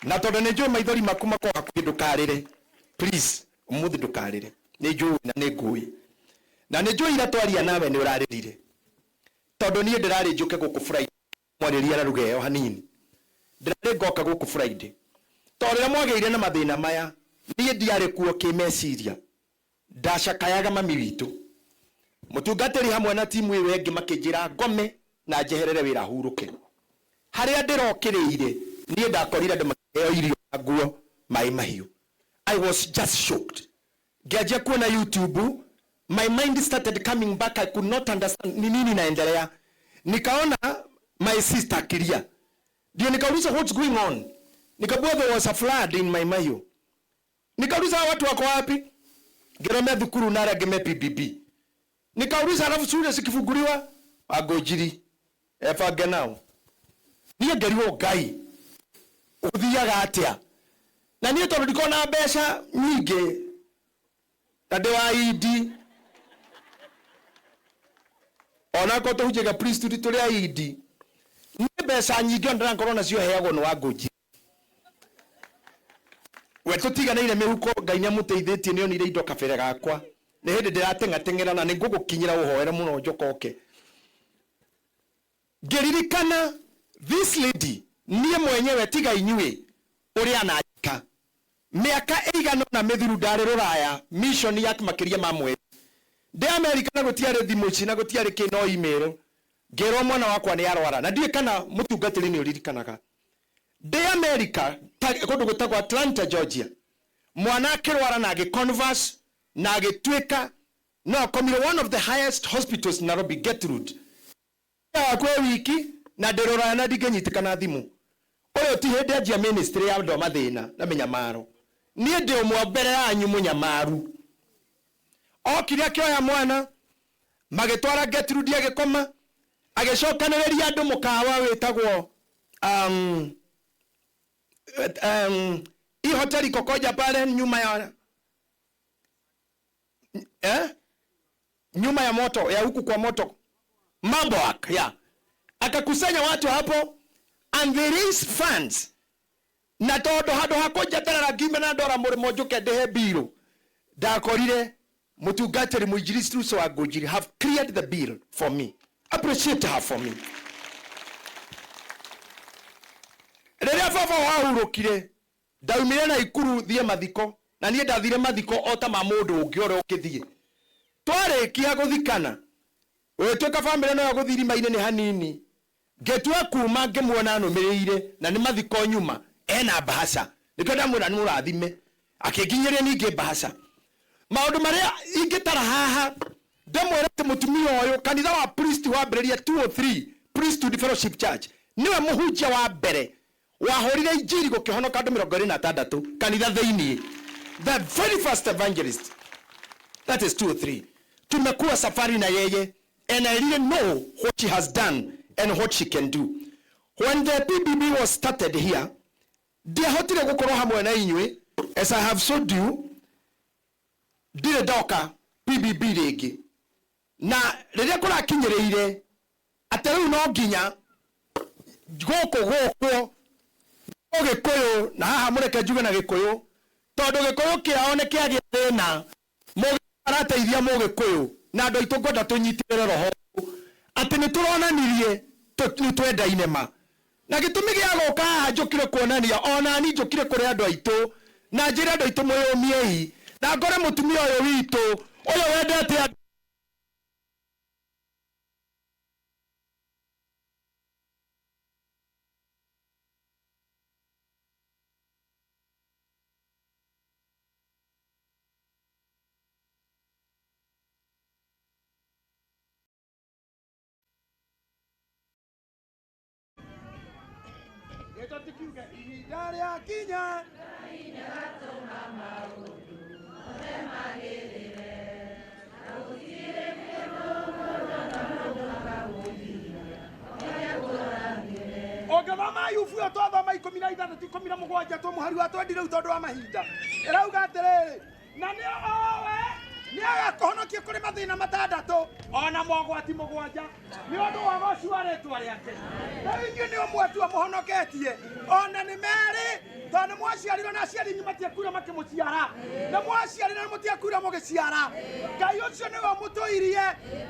Na tondu ni njui maithori maku makoo hakuhi ndukarire. Please, umuthi ndukarire. Ni njui na ni ngui. Na ni njui ira twaria nawe ni uraririre. Tondu nie ndirari njuke guku Friday. Mwariria na rugeo hanini. Ndirari ngoka guku Friday. Tondu mwageire na mathina maya, nie ndiari kuo kimeciria. Ndacakayaga mami witu. Mutungatiri hamwe na timu iyo engi makinjira ngome na njeherere wira huruke. Haria ndirokiriire nie ndakorire andu makiheo irio nguo mai mahiu. I was just shocked. Ngianjia kuona YouTube, my mind started coming back. I could not understand ni nini naendelea. Nikaona my sister kilia. Ndio nikauliza what's going on. Nikabua there was a flood in my mahiu. Nikauliza watu wako wapi? Gerome thukuru nara geme PBB. Nikauliza alafu shule sikifunguliwa agojiri. Efa nao. Niye ngeriwo Ngai. Uthiaga atia. Na niye tondu ndiko na mbeca nyingi. Tande wa idi. Ona ko tuhujega priesthood turi idi. Niye mbeca nyingi ndira ngorwo nacio heagwo no agojiri. We tutiganire mihuko Ngai nyamuteithĩtie nĩ onire indo kabere gakwa. Nĩ hĩndĩ ndĩrateng'ateng'era na nĩ ngũgũkinyĩra ũhoere mũno njokoke. Ngeririkana this lady niĩ mwenyewe tiga inyuĩ ũrĩa anajika. Mĩaka ĩigana na mĩthiru ndarĩ Rũraya mission ya makĩria ma mweri. Ndĩ Amerika na gũtiarĩ thimũ ici na gũtiarĩ kĩ no email. Ngerwo mwana wakwa nĩ arwara na ndiĩ kana mũtungatĩri nĩ ũririkanaga. Ndĩ Amerika kũndũ gwĩtagwo Atlanta, Georgia. Mwana akĩrwara na agĩconverse na agĩtuĩka no akomire one of the highest hospitals in Nairobi, Gertrude. Ya kwe wiki na nderora na ndingenyitĩkana thimũ. Ũyũ ti hĩndĩ anjia ministry ya andũ mathĩna na mĩnyamaro. Niĩ ndĩ ũmwe mbere yanyu mũnyamaru. Okire akĩoya mwana magĩtwara Gertrude agĩkoma agĩcokanĩrĩria andũ mũkawa wĩtagwo hii hoteli kokoja pale nyuma ya moto ya huku kwa moto mambo ya akakusanya watu hapo and there is funds na todo hado hakoja tara gime na dora murimo njuke ndehe biro ndakorire mutungatiri muinjiristi Russo wa Ngũnjiri have cleared the bill for me. Appreciate her for me. Rĩrĩa baba wahurũkire ndaumire na ikuru thie mathiko na niĩ ndathire mathiko o ta ma mũndũ ũngĩ ũrĩa ũkĩthie. Twarĩkia gũthikana wĩtuĩka famĩlĩ no ya gũthirima-inĩ nĩ hanini ngetua kuma ngĩmuona nũmĩrĩire na nĩ mathiko nyuma ena bahasha nĩkĩo ndamwĩra nĩ mũrathime akĩnginyĩria ningĩ bahasha. Maũndũ marĩa ingĩtara haha ndamwĩra atĩ mũtumia ũyũ kanitha wa priest wambĩrĩria 203 Priesthood Fellowship Church niwe mũhunjia wa mbere wahorire injiri gũkĩhonoka andũ 26 kanitha thĩinĩ. The very first evangelist. That is 203. Tumekuwa safari na yeye and I really know what she has done and what she can do. When the PBB was started here, ndiahotire gũkorwo hamwe na inyuĩ as I have showed you. Ndire doka PBB rĩngĩ na rĩrĩa kũrakinyĩrĩire atĩ rĩu no nginya gũkũ Gĩkũyũ na haha mũreke njuge na Gĩkũyũ tondũ Gĩkũyũ kĩao nĩ kĩagĩa thĩna mũgĩarateithia Mũgĩkũyũ na andũ aitũ ngwenda tũnyitĩrĩre roho atĩ nĩ tũronanirie nĩ twendaine ma na gĩtũmi gĩa gũka haha njũkire kuonania ona ni njũkire kũrĩ andũ aitũ na njĩra andũ aitũ mwĩyũmiei na ngore mũtumia ũyũ witũ ũyũ wendete Kinya Ogama yufu to thoma 16 17 to muhari wa twendire utondu wa mahinda irauga atiriri na ni owe ni agakohonokia kuri mathina matandatu ona mogwati mugwanja ni undu wa gocua ritwa riake na ingi ni omwetu amuhonoketie ona ni meri tondu mwaciarirwo na aciari inyu matiakwira makimuciara na mwaciarirwo mutiakwira mugiciara Ngai ucio niwe mutuirie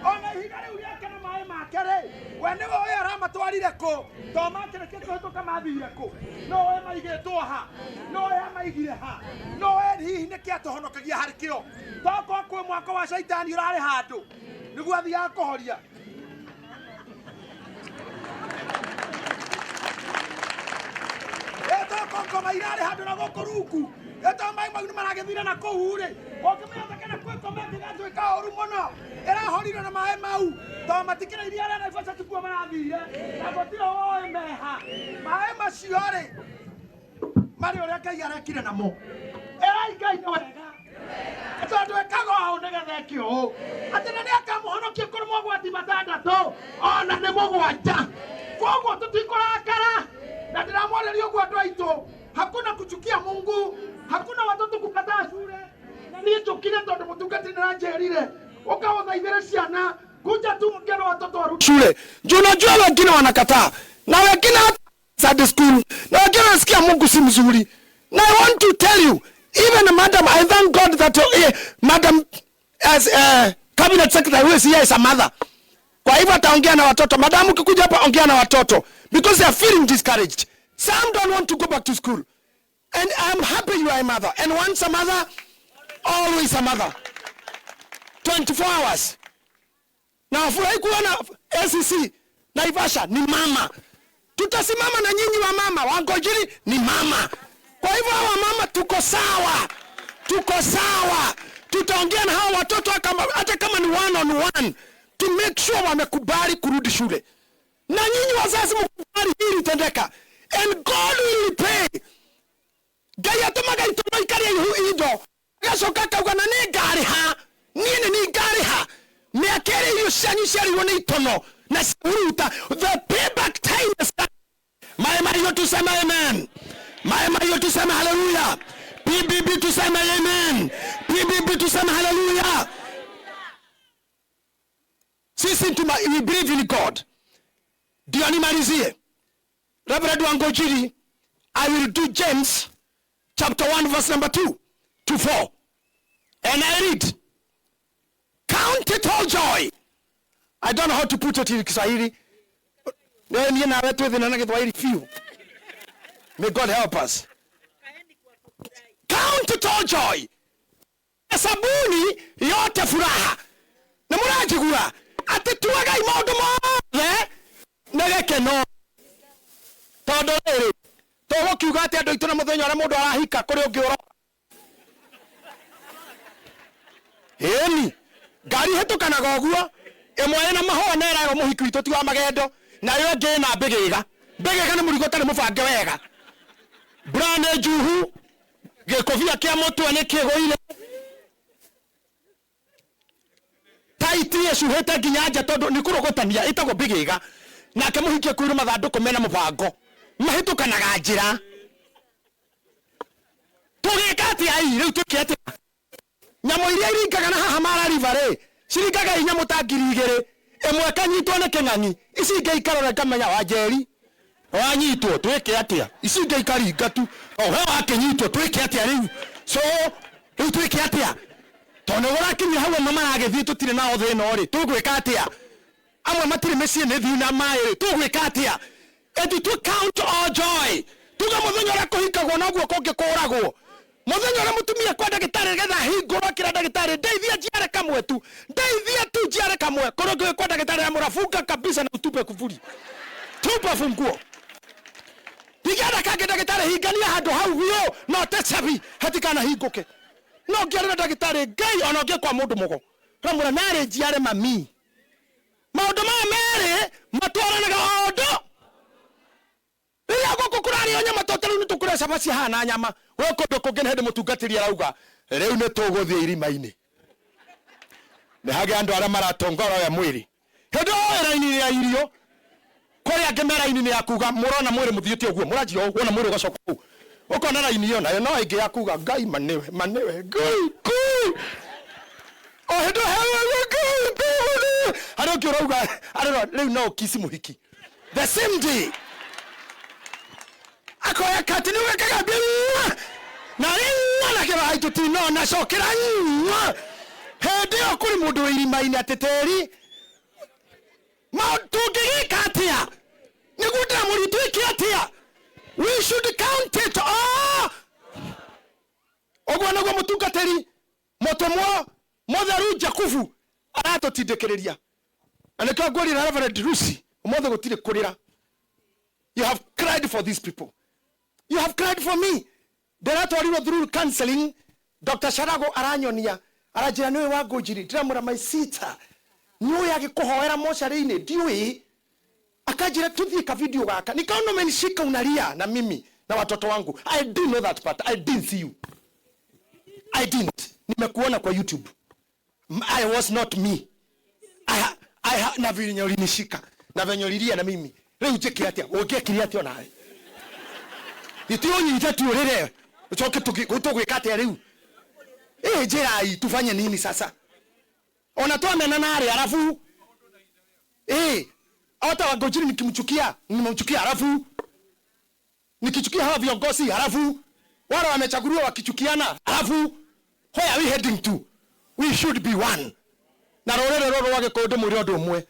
ona ihiga riu riake na mai make ri we niwe uyu aramatwarire ku to makireke kuhituka mathire ku no we maigitwo ha no we amaigire ha no we hihi niki atuhonokagia hari kio toko kwi mwako wa shaitani urari handu niguo athiaga kuhoria toko mairari handu na guku rungu eto mai mau ni maragethira na kuu ri okimenya kana kwikoma ndigatuika oru muno irahorirwo na mai mau to matikira iria ara na basa tukua marathire na gotiro oe meha mai macio ri mari uria Ngai arekire namo Ngai ni wega tondu ekago au nigetha kio atina ni akamuhonokia kuri mogwati matandatu ona ni mugwanja koguo tutikurakara na ndiramwoneria uguo andu aitu hakuna kuchukia Mungu hakuna watoto kukataa shule na niĩ njũkire tondu mutungati nĩranjerire ũkawathaithĩre ciana kuja tu mngeno watoto warudi shule. Unajua wengine wanakataa na wengine Sunday school na wengine wanasikia Mungu si mzuri. Now I want to tell you, even madam, I thank God that madam as cabinet secretary who is here is a mother. Kwa hivyo ataongea na watoto. Madam ukikuja hapa ongea na watoto because they are feeling discouraged. Some don't want to go back to school. And I'm happy you are a mother. And once a mother, always a mother. 24 hours. Na furahi kuona ACC Naivasha ni mama. Tutasimama na nyinyi wa mama. Wangojiri ni mama. Kwa hivyo hawa mama tuko sawa. Tuko sawa. Tutaongea na hawa watoto hata kama ni one on one. To make sure wamekubali kurudi shule. Na nyinyi wazazi mkubali hili litendeka. And God will repay. Ngai atumaga itono ikaria indo. Gacoka kauga na ni ngari ha. Niĩ ni ngari ha. Miakere hiyo shanyu ciarirwo ni itono. Na ciruta. The payback time is coming. Mayo tuseme amen. Mayo tuseme hallelujah. PBB tuseme amen. PBB tuseme hallelujah. Sisi we believe in God. Ndio nimalizie. Reverend Wangojiri, I will do James chapter 1 verse number 2 to 4. And I read, count it all joy. I don't know how to put it in Kiswahili. May God help us. Count it all joy. Sabuni yote furaha. Na murajigura ati tuwaga imondo mothe negeke no. Tondu riri togo kiuga ati andu itu na muthenya ora mundu arahika kuri ungioro. Eni ngari hetukanaga uguo imwe na mahua nera muhiki witu ti wa magendo na yo ngi na mbigiga ni murigo tari mubange wega brand juhu gikofia kia mutwe ni kigoire taiti yesu hete nginyanja tondu ni kurogotania itago mbigiga nake muhikie kwiru mathanduku mena mubango mahitukanaga njira tugikati ai riu tukete nyamo iria iringaga na haha mara river ciringaga inyamo ta ngiri igiri imwe kanyitwo ni king'ang'i ici ngeikarora kamenya wanjeri wanyitwo twike atia ici ngeikaringa tu he wakinyitwo twike atia riu so riu twike atia tondu urakinyira hau mama aragithii tutire nao thina ri tugwika atia amwe matire mecii ni thina mai tugwika atia etu tu count all joy tuga muthenya ura kuhikagwo na guo konge kuragwo muthenya ura mutumia kwa ndagitari getha hingurwa kira ndagitari ndeithia njiare kamwe tu ndeithia tu njiare kamwe korogwe kwa ndagitari amurafunga kabisa na utupe kufuri tupa funguo pigana kage ndagitari hingania handu hau bio no te sabi hatikana hinguke no ngiare ndagitari ngai ona ngie kwa mundu mugo ramura nare njiare mami maundu ma mere matwaranaga ondo ria goko kurari onya matotelu ni tukure sabaci hana nyama woko ndokongene hende mutungatiri arauga riu ni tuguthie irima-ini ni hage andu ara maratongora ya mwiri hendo era-ini ya irio kuri ange mera-ini ni akuga murona mwiri muthiuti uguo murajio uguo na mwiri ugacoka ku ukona raini yo nayo no ingi akuga ngai maniwe ngai hendo I don't know no kisi muhiki the same day akoya katini wekaga bia na ringa ke baito tino na shokera hende okuri mundu irima-ini ateteri mautungigi katia nigutra muritu ikiatia we should count it all ogwa nago mutungateri motomo motheru Jakubu aratotindikiriria aneka ngori na Reverend Rusi umothe gutire kurira. You have cried for these people, you have cried for me. Nderatwarirwo through counseling. Dr. Sharago aranyonia arajira niwe wangujiri ndiramura my sister niwe agikuhoera mocarĩ-inĩ ndiũĩ akajira tuthie ka video gaka nikaona umenishika unalia na mimi na watoto wangu. I didn't know that part. I didn't see you. I didn't. Nimekuona kwa YouTube. I was not me. Na venye ulinishika na venye ulilia na mimi leo ujeke atia ugekiri atia nawe nitio nyita tu rere utoke utogwekate leo jera tufanye nini sasa? Onatoa mena nare alafu hata wagojiri nimemchukia alafu nikichukia hawa viongozi alafu wale wamechaguliwa wakichukiana alafu where are we heading to? We should be one. Na rorero roro wage kodo muri ondo umwe